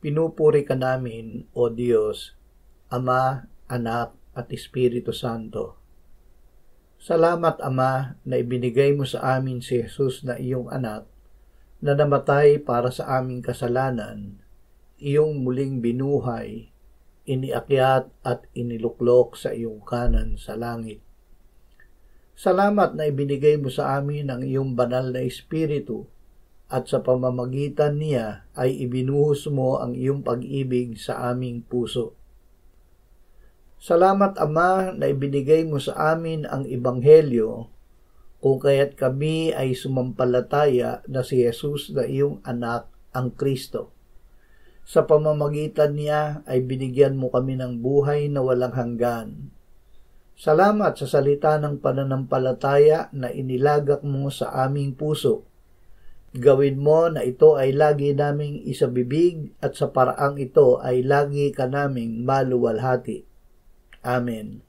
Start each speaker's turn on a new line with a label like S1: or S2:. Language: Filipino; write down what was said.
S1: Pinupuri ka namin, O Diyos, Ama, Anak, at Espiritu Santo. Salamat, Ama, na ibinigay mo sa amin si Jesus na iyong anak, na namatay para sa aming kasalanan, iyong muling binuhay, iniakyat at iniluklok sa iyong kanan sa langit. Salamat na ibinigay mo sa amin ang iyong banal na Espiritu, at sa pamamagitan niya ay ibinuhos mo ang iyong pag-ibig sa aming puso. Salamat, Ama, na ibinigay mo sa amin ang Ebanghelyo, kung kaya't kami ay sumampalataya na si Jesus na iyong anak, ang Kristo. Sa pamamagitan niya ay binigyan mo kami ng buhay na walang hanggan. Salamat sa salita ng pananampalataya na inilagak mo sa aming puso. Gawin mo na ito ay lagi naming isabibig at sa paraang ito ay lagi ka naming maluwalhati. Amen.